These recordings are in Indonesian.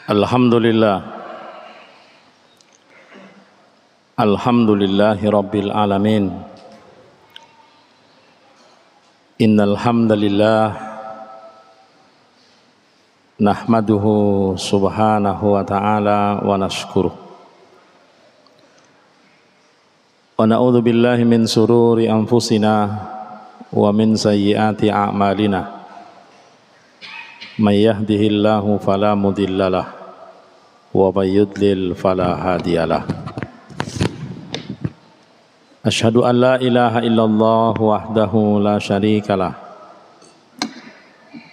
Alhamdulillah. Alhamdulillahi Rabbil Alamin. Innal hamdalillah nahmaduhu subhanahu wa ta'ala wa nashkuruh. Wa na'udzu billahi min sururi anfusina wa min sayyiati a'malina. May yahdihillahu fala mudhillalah wa may yudlil fala hadiyalah. Asyhadu an la ilaha illallah wahdahu la syarikalah.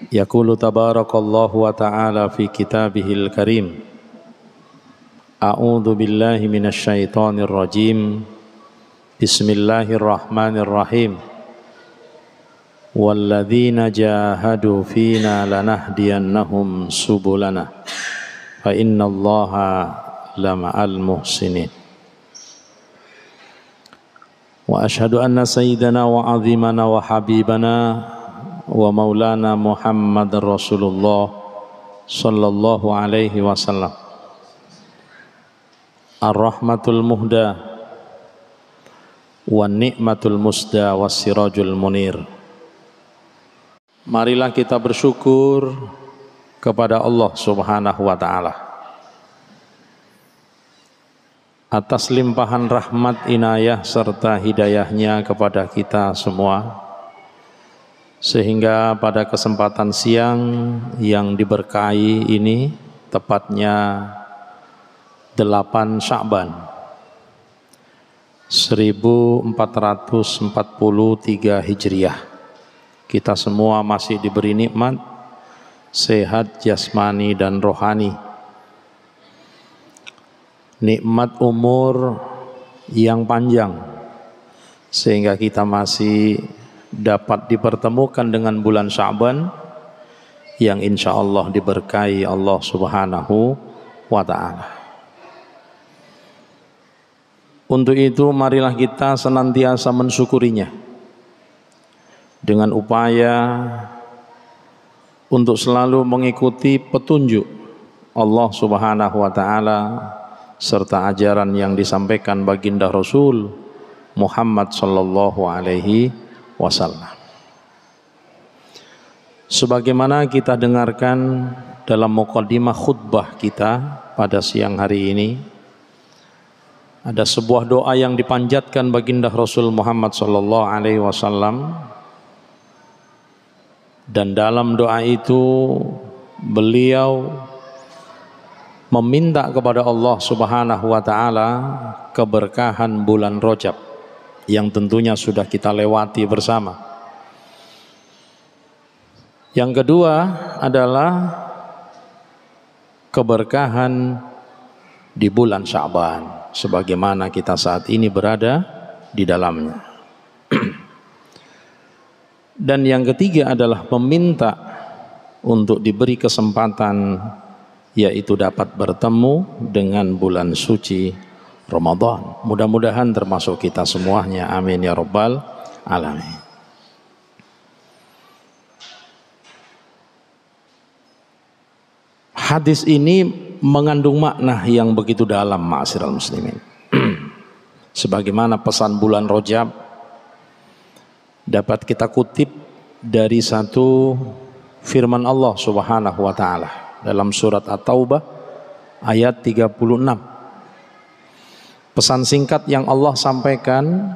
Yaqulu tabarakallahu wa ta'ala fi kitabihil karim. A'udzu billahi minasy syaithanir rajim. Bismillahirrahmanirrahim. Walladzina jahadu fina lanahdiyannahum subulana fa innallaha lama'al muhsinin. Wa asyhadu anna sayyidana wa azimana wa habibana wa maulana Muhammadar Rasulullah sallallahu alaihi wasallam ar-rahmatul muhda wa ni'matul musda was sirajul munir. Marilah kita bersyukur kepada Allah Subhanahu wa ta'ala atas limpahan rahmat, inayah serta hidayahnya kepada kita semua, sehingga pada kesempatan siang yang diberkahi ini, tepatnya 8 Sya'ban 1443 Hijriah, kita semua masih diberi nikmat sehat jasmani dan rohani, nikmat umur yang panjang, sehingga kita masih dapat dipertemukan dengan bulan Sya'ban yang insya Allah diberkahi Allah Subhanahu wa ta'ala. Untuk itu marilah kita senantiasa mensyukurinya dengan upaya untuk selalu mengikuti petunjuk Allah Subhanahu wa ta'ala serta ajaran yang disampaikan baginda Rasul Muhammad sallallahu alaihi wasallam. Sebagaimana kita dengarkan dalam muqaddimah khutbah kita pada siang hari ini, ada sebuah doa yang dipanjatkan baginda Rasul Muhammad sallallahu alaihi wasallam. Dan dalam doa itu beliau meminta kepada Allah Subhanahu wa ta'ala keberkahan bulan Rajab yang tentunya sudah kita lewati bersama. Yang kedua adalah keberkahan di bulan Sya'ban sebagaimana kita saat ini berada di dalamnya. Dan yang ketiga adalah meminta untuk diberi kesempatan, yaitu dapat bertemu dengan bulan suci Ramadan. Mudah-mudahan termasuk kita semuanya. Amin ya rabbal alamin. Hadis ini mengandung makna yang begitu dalam, ma'asyiral muslimin. Sebagaimana pesan bulan Rajab dapat kita kutip dari satu firman Allah Subhanahu wa ta'ala dalam surat At-Taubah ayat 36. Pesan singkat yang Allah sampaikan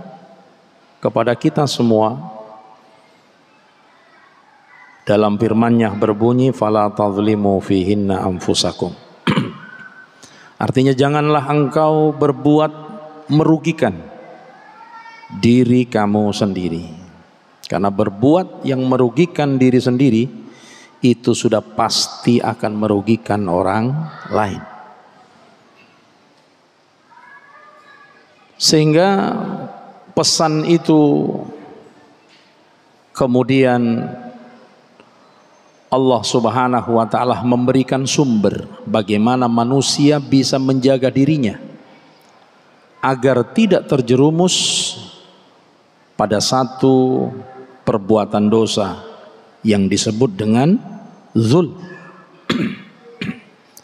kepada kita semua dalam firman-Nya berbunyi fala tadhlimu fihinna anfusakum. Artinya janganlah engkau berbuat merugikan diri kamu sendiri. Karena berbuat yang merugikan diri sendiri itu sudah pasti akan merugikan orang lain. Sehingga pesan itu kemudian Allah Subhanahu wa ta'ala memberikan sumber bagaimana manusia bisa menjaga dirinya agar tidak terjerumus pada satu perbuatan dosa yang disebut dengan zul.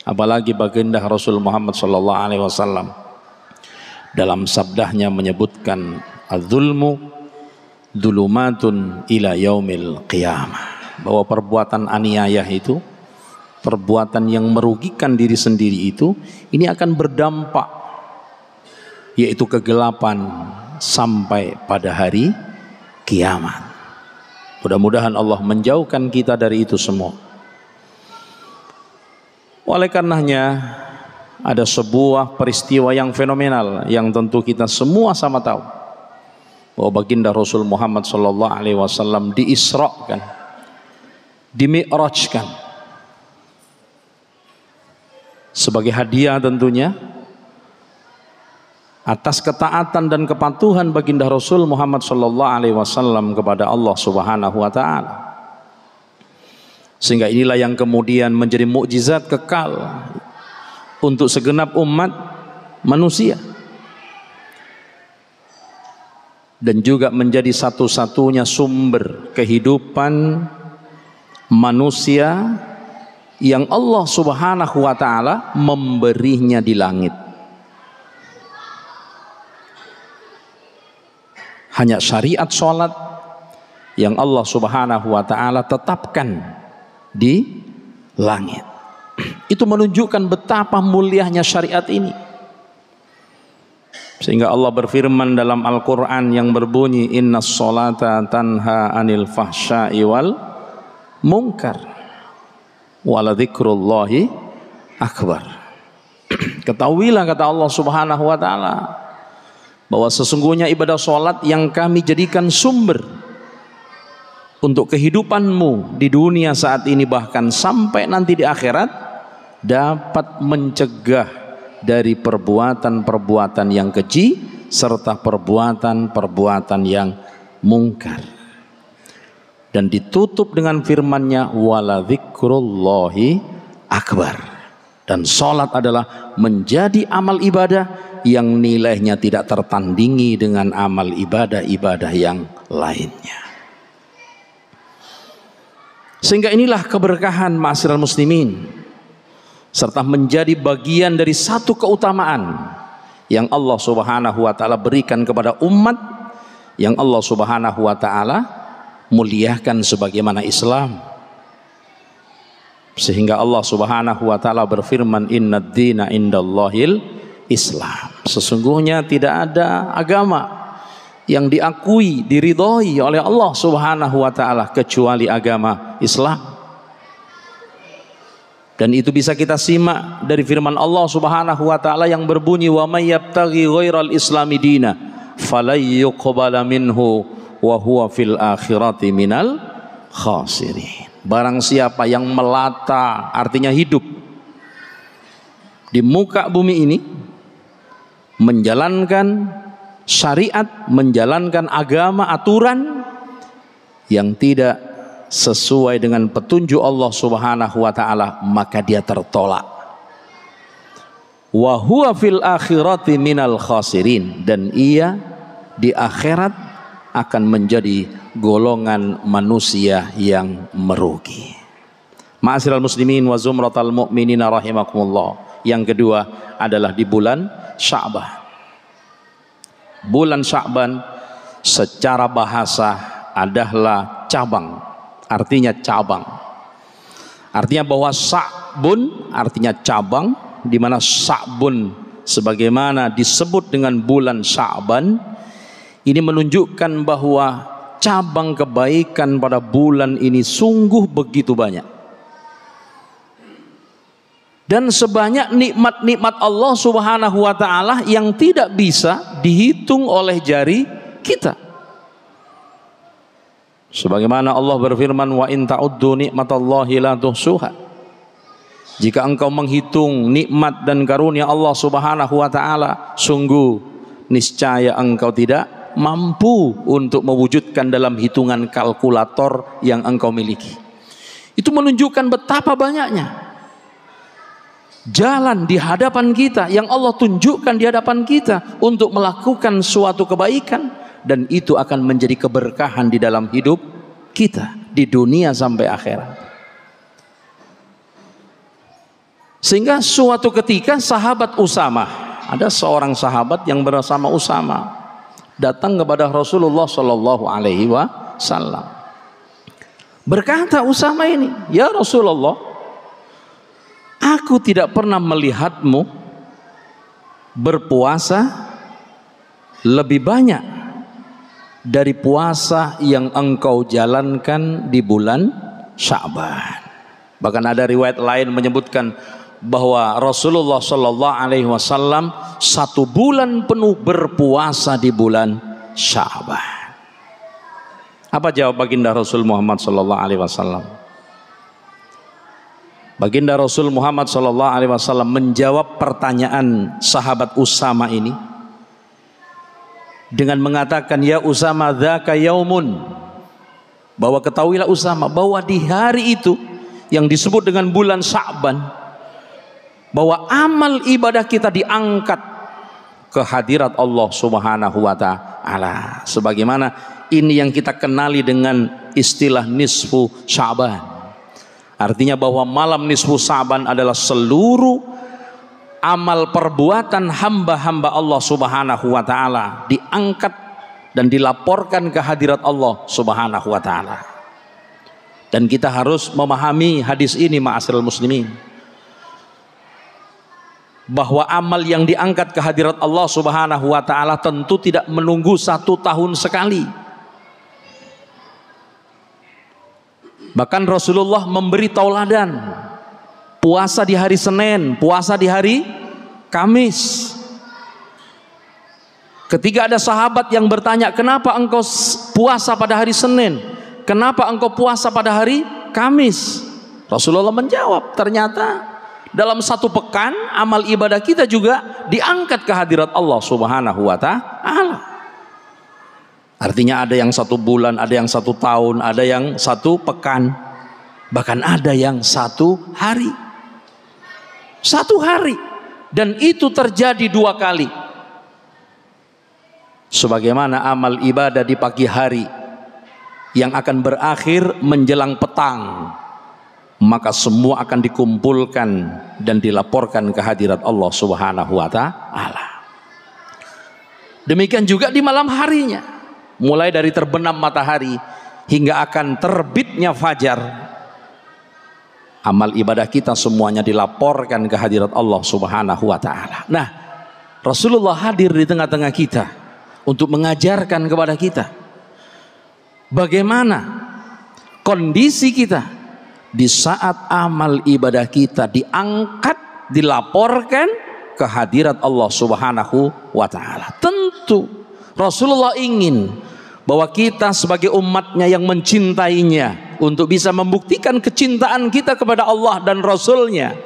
Apalagi baginda Rasul Muhammad sallallahu alaihi wasallam dalam sabdanya menyebutkan az-zulmu dzulumatun ila yaumil qiyamah, bahwa perbuatan aniaya itu, perbuatan yang merugikan diri sendiri itu, ini akan berdampak, yaitu kegelapan sampai pada hari kiamat. Mudah-mudahan Allah menjauhkan kita dari itu semua. Oleh karenanya ada sebuah peristiwa yang fenomenal yang tentu kita semua sama tahu, bahwa baginda Rasul Muhammad sallallahu alaihi wasallam diisrakan, dimi'rajkan sebagai hadiah tentunya atas ketaatan dan kepatuhan baginda Rasul Muhammad sallallahu alaihi wasallam kepada Allah Subhanahu wa taala. Sehingga inilah yang kemudian menjadi mukjizat kekal untuk segenap umat manusia, dan juga menjadi satu-satunya sumber kehidupan manusia yang Allah Subhanahu wa taala memberinya di langit. Hanya syariat sholat yang Allah Subhanahu wa taala tetapkan di langit. Itu menunjukkan betapa mulianya syariat ini. Sehingga Allah berfirman dalam Al-Quran yang berbunyi, innas sholata tanha anil fahsya'i wal munkar waladhikrullahi akbar. Ketahuilah, kata Allah Subhanahu wa ta'ala, bahwa sesungguhnya ibadah sholat yang kami jadikan sumber untuk kehidupanmu di dunia saat ini, bahkan sampai nanti di akhirat, dapat mencegah dari perbuatan-perbuatan yang keji serta perbuatan-perbuatan yang mungkar. Dan ditutup dengan firman-Nya, waladhikrullahi akbar. Dan sholat adalah menjadi amal ibadah yang nilainya tidak tertandingi dengan amal ibadah-ibadah yang lainnya. Sehingga inilah keberkahan ma'asyiral muslimin, serta menjadi bagian dari satu keutamaan yang Allah Subhanahu wa taala berikan kepada umat yang Allah Subhanahu wa taala muliakan sebagaimana Islam. Sehingga Allah Subhanahu wa taala berfirman, innad dina indallahil Islam. Sesungguhnya tidak ada agama yang diakui, diridhoi oleh Allah Subhanahu wa taala kecuali agama Islam. Dan itu bisa kita simak dari firman Allah Subhanahu wa taala yang berbunyi, wa may yabtaghi ghairal islami dina falay yuqbala minhu wa huwa fil akhirati minal khasirin. Barang siapa yang melata, artinya hidup di muka bumi ini, menjalankan syariat, menjalankan agama, aturan yang tidak sesuai dengan petunjuk Allah Subhanahu wa taala, maka dia tertolak. Wa huwa fil akhirati minal khasirin, dan ia di akhirat akan menjadi golongan manusia yang merugi. Ma'asyiral muslimin wa zumratal mu'minina rahimakumullah. Yang kedua adalah di bulan Sya'ban. Bulan Sya'ban secara bahasa adalah cabang, artinya cabang. Artinya bahwa Sya'bun artinya cabang, di mana Sya'bun sebagaimana disebut dengan bulan Sya'ban ini menunjukkan bahwa cabang kebaikan pada bulan ini sungguh begitu banyak. Dan sebanyak nikmat-nikmat Allah Subhanahu wa taala yang tidak bisa dihitung oleh jari kita. Sebagaimana Allah berfirman, wa in ta'uddu nikmatallahi la tuhsuha. Jika engkau menghitung nikmat dan karunia Allah Subhanahu wa taala, sungguh niscaya engkau tidak mampu untuk mewujudkan dalam hitungan kalkulator yang engkau miliki. Itu menunjukkan betapa banyaknya jalan di hadapan kita yang Allah tunjukkan di hadapan kita untuk melakukan suatu kebaikan, dan itu akan menjadi keberkahan di dalam hidup kita di dunia sampai akhirat. Sehingga suatu ketika sahabat Usamah, ada seorang sahabat yang bersama Usamah, datang kepada Rasulullah Shallallahu Alaihi Wasallam. Berkata Usamah ini, ya Rasulullah, aku tidak pernah melihatmu berpuasa lebih banyak dari puasa yang engkau jalankan di bulan Sya'ban. Bahkan ada riwayat lain menyebutkan bahwa Rasulullah Shallallahu Alaihi Wasallam 1 bulan penuh berpuasa di bulan Sya'ban. Apa jawab baginda Rasul Muhammad Shallallahu Alaihi Wasallam? Baginda Rasul Muhammad Shallallahu Alaihi Wasallam menjawab pertanyaan sahabat Usamah ini dengan mengatakan, ya Usamah, dzaka yaumun, bahwa ketahuilah Usamah bahwa di hari itu yang disebut dengan bulan Sya'ban, bahwa amal ibadah kita diangkat ke hadirat Allah Subhanahu wa Ta'ala, sebagaimana ini yang kita kenali dengan istilah nisfu Sya'ban. Artinya bahwa malam nisfu Sya'ban adalah seluruh amal perbuatan hamba-hamba Allah Subhanahu wa Ta'ala diangkat dan dilaporkan ke hadirat Allah Subhanahu wa Ta'ala. Dan kita harus memahami hadis ini, ma'asyiral muslimin, bahwa amal yang diangkat ke hadirat Allah Subhanahu wa Ta'ala tentu tidak menunggu 1 tahun sekali. Bahkan Rasulullah memberi tauladan puasa di hari Senin, puasa di hari Kamis. Ketika ada sahabat yang bertanya, kenapa engkau puasa pada hari Senin? Kenapa engkau puasa pada hari Kamis? Rasulullah menjawab, ternyata dalam 1 pekan amal ibadah kita juga diangkat ke hadirat Allah Subhanahu wa Ta'ala. Artinya ada yang 1 bulan, ada yang 1 tahun, ada yang 1 pekan, bahkan ada yang 1 hari. 1 hari, dan itu terjadi 2 kali. Sebagaimana amal ibadah di pagi hari yang akan berakhir menjelang petang, maka semua akan dikumpulkan dan dilaporkan ke hadirat Allah Subhanahu wa Ta'ala. Demikian juga di malam harinya, mulai dari terbenam matahari hingga akan terbitnya fajar, amal ibadah kita semuanya dilaporkan ke hadirat Allah Subhanahu wa Ta'ala. Nah, Rasulullah hadir di tengah-tengah kita untuk mengajarkan kepada kita bagaimana kondisi kita di saat amal ibadah kita diangkat, dilaporkan ke hadirat Allah Subhanahu wa Ta'ala. Tentu Rasulullah ingin bahwa kita sebagai umatnya yang mencintainya untuk bisa membuktikan kecintaan kita kepada Allah dan Rasulnya,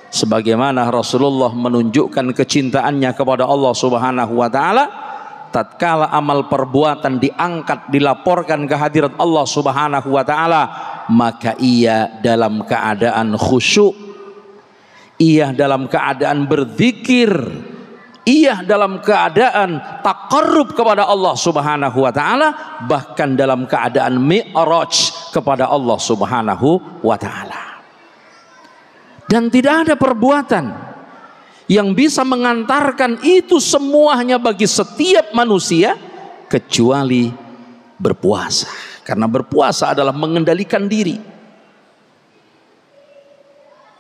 sebagaimana Rasulullah menunjukkan kecintaannya kepada Allah Subhanahu wa Ta'ala tatkala amal perbuatan diangkat, dilaporkan ke hadirat Allah Subhanahu wa Ta'ala, maka ia dalam keadaan khusyuk, ia dalam keadaan berzikir, ia dalam keadaan taqarrub kepada Allah Subhanahu wa Ta'ala, bahkan dalam keadaan mi'raj kepada Allah Subhanahu wa Ta'ala. Dan tidak ada perbuatan yang bisa mengantarkan itu semuanya bagi setiap manusia kecuali berpuasa. Karena berpuasa adalah mengendalikan diri.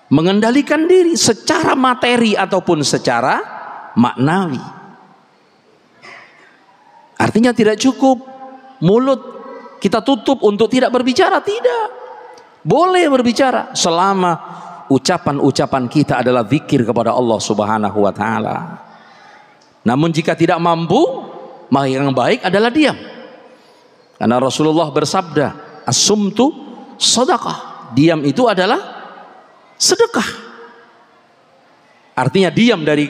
Mengendalikan diri secara materi ataupun secara maknawi. Artinya tidak cukup mulut kita tutup untuk tidak berbicara, tidak. Boleh berbicara selama ucapan-ucapan kita adalah zikir kepada Allah Subhanahu wa Ta'ala. Namun jika tidak mampu, maka yang baik adalah diam. Karena Rasulullah bersabda, as-sumtu sedekah. Diam itu adalah sedekah. Artinya diam dari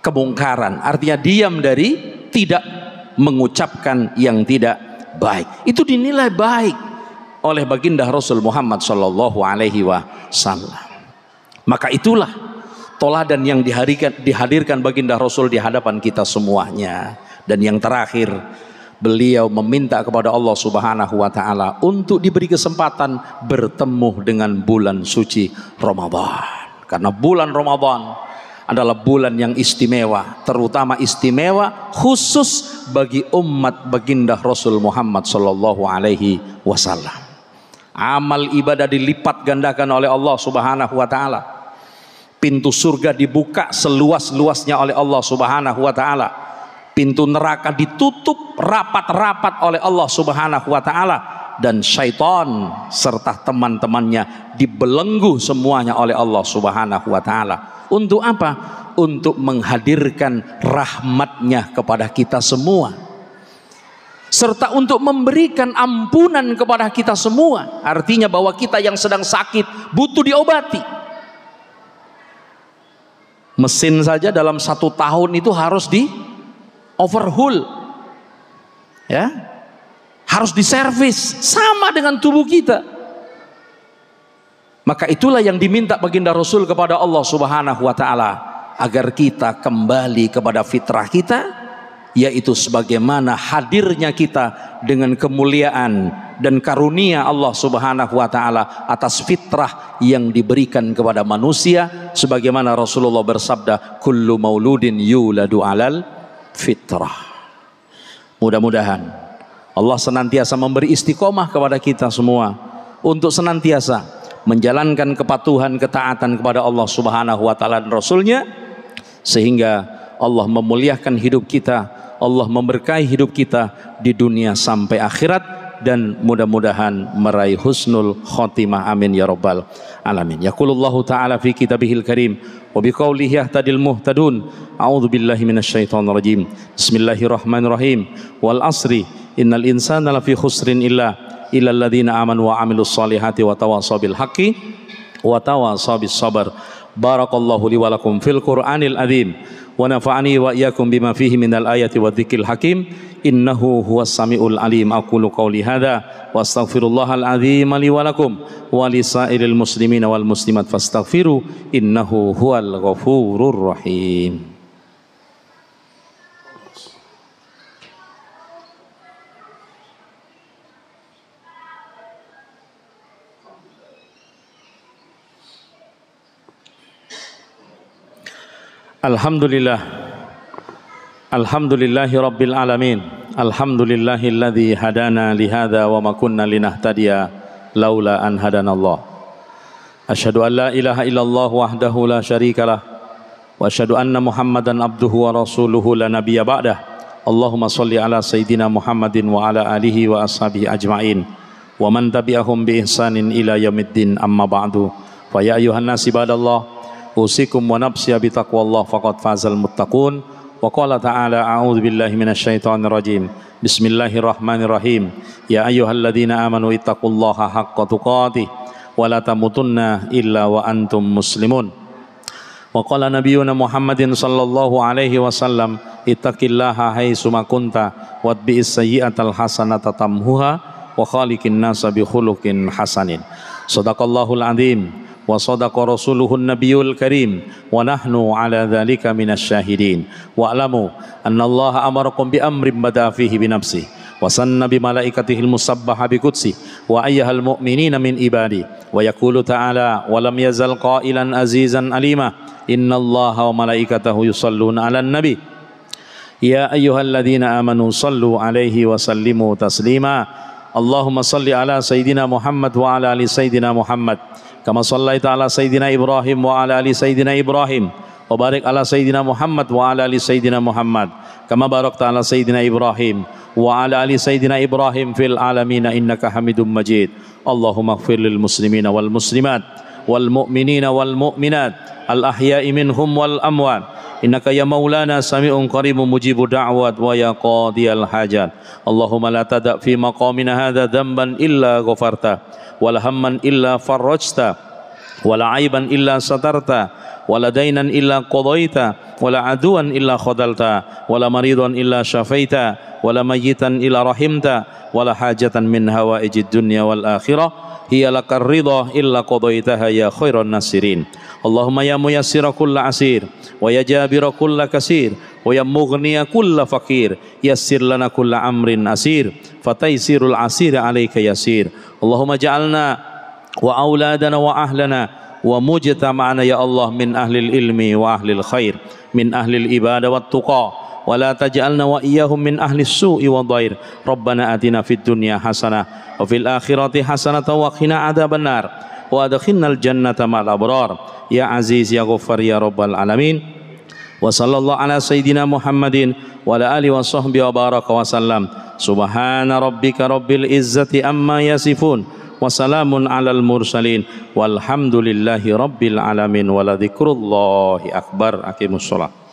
kemungkaran, artinya diam dari tidak mengucapkan yang tidak baik. Itu dinilai baik oleh baginda Rasul Muhammad Sallallahu Alaihi Wasallam. Maka itulah toladan yang dihadirkan baginda Rasul di hadapan kita semuanya. Dan yang terakhir, beliau meminta kepada Allah Subhanahu wa Ta'ala untuk diberi kesempatan bertemu dengan bulan suci Ramadan. Karena bulan Ramadan adalah bulan yang istimewa, terutama istimewa khusus bagi umat baginda Rasul Muhammad sallallahu alaihi wasallam. Amal ibadah dilipat gandakan oleh Allah Subhanahu wa taala. Pintu surga dibuka seluas-luasnya oleh Allah Subhanahu wa taala. Pintu neraka ditutup rapat-rapat oleh Allah Subhanahu wa taala, dan syaitan serta teman-temannya dibelenggu semuanya oleh Allah Subhanahu wa taala. Untuk apa? Untuk menghadirkan rahmatnya kepada kita semua, serta untuk memberikan ampunan kepada kita semua. Artinya bahwa kita yang sedang sakit butuh diobati. Mesin saja dalam 1 tahun itu harus di overhaul, ya, harus diservis. Sama dengan tubuh kita. Maka itulah yang diminta baginda Rasul kepada Allah Subhanahu wa taala, agar kita kembali kepada fitrah kita, yaitu sebagaimana hadirnya kita dengan kemuliaan dan karunia Allah Subhanahu wa taala atas fitrah yang diberikan kepada manusia, sebagaimana Rasulullah bersabda, kullu mauludin yuladu alal fitrah. Mudah-mudahan Allah senantiasa memberi istiqomah kepada kita semua untuk senantiasa menjalankan kepatuhan, ketaatan kepada Allah Subhanahu wa taala dan Rasulnya, sehingga Allah memuliakan hidup kita, Allah memberkahi hidup kita di dunia sampai akhirat, dan mudah-mudahan meraih husnul khotimah. Amin ya rabbal alamin. Yaqulullahu ta'ala fi kitabihil karim wa biqaulihi yahtadil muhtadun. A'udzu billahi minasyaitonir rajim. Bismillahirrahmanirrahim. Wal asri innal insana lafi khusrin illa illalladzina amanu wa amilus solihati wa tawasaw bil haqqi wa tawasaw bis sabr. Barakallahu li wa lakum fil Qur'anil azim wa nafa'ani wa iyyakum bima fihi minal ayati wa dzikril hakim. Innahu huwas samiul alim. Aqulu qawli hadza wa astaghfirullahal azim li wa lakum wa lisairil muslimina wal muslimat fastaghfiru innahu huwal ghafurur rahim. Alhamdulillah, alhamdulillahi rabbil alamin, alhamdulillahilladzi hadana lihada wa ma kunna linahtadiya laula an hadanallah. Asyhadu an la ilaha illallah wahdahu la syarikalah wa asyhadu anna Muhammadan abduhu wa rasuluhu la nabiyya ba'dah. Allahumma shalli ala sayyidina Muhammadin wa ala alihi wa ashabihi ajma'in wa man tabi'ahum bi ihsanin ila yaumiddin, amma ba'du. Fa ya ayyuhan nas ibadallah, usikum wa nafsi bi taqwallah faqad fazal muttaqun. Wa qala ta'ala a'udzu billahi minasyaitonir rajim. Bismillahirrahmanirrahim. Ya ayyuhalladzina amanu ittaqullaha haqqa tuqatih wa la tamutunna illa wa antum muslimun. Wa qala nabiyyuna Muhammadin sallallahu alaihi wasallam, ittaqillaha haitsu ma kunta watbi'is sayyi'atal hasanata tamhuha wa khaliqin nasa bi khuluqin hasanin. Shadaqallahul azim wa sadaqa rasuluhun nabiyul karim wa nahnu ala dhalika minasyahidin. Wa alamu anna Allah amarakum bi amrin bada fihi bi nafsi wa sanna bi malaikatihil musabbaha bi qudsi wa ayyuhal mu'minina min ibadi wa yaqulu ta'ala wa lam yazal qailan azizan alima innallaha wa malaikatahu yusalluna 'alan nabi ya ayyuhalladzina amanu sallu 'alaihi wa sallimu taslima. Allahumma salli ala sayyidina Muhammad wa ala ali sayyidina Muhammad kama sallaita ala sayyidina Ibrahim wa ala ali sayyidina Ibrahim wa barik ala sayyidina Muhammad wa ala ali sayyidina Muhammad kama barakta ala sayyidina Ibrahim wa ala ali sayyidina Ibrahim fil alamin innaka Hamidum Majid. Allahumma ighfir lil muslimina wal muslimat wal mu'minina wal mu'minat al ahya'i minhum wal amwat innaka ya maulana sami'un qaribun mujibud da'wat wa ya qadiyal hajat. Allahumma la tada' fi maqamina hadza dhanban illa ghafarta wala hamman illa farrajta wala aiban illa satarta wala dainan illa qadaita wala aduan illa khadalta wala maridan illa syafaita wala mayyitan illa rahimta wala hajatan min hawaijid dunya wal akhirah hiya lakar ridha illa qadaitaha ya khairan nasirin. Allahumma ya muyassira kulla asir wa ya jabira kulla kasir wa ya mughniya kulla fakir yassir lana kulla amrin asir fataysirul asir alayka yasir. Allahumma ja'alna وأولادنا وأهلنا ومجتمعنا يا الله من أهل العلم وأهل الخير من أهل العبادة والتقى ولا تجعلنا وإياهم من أهل السوء والضير ربنا آتنا في الدنيا حسنة وفي الآخرة حسنة وقنا عذاب النار وأدخلنا الجنة مع الأبرار يا عزيز يا غفار يا رب العالمين وصلى الله على سيدنا محمد وعلى آله وصحبه وبارك وسلم سبحان ربك رب العزة عما يصفون وسلام على المرسلين والحمد لله رب العالمين ولذكر الله أكبر. أقيموا الصلاة.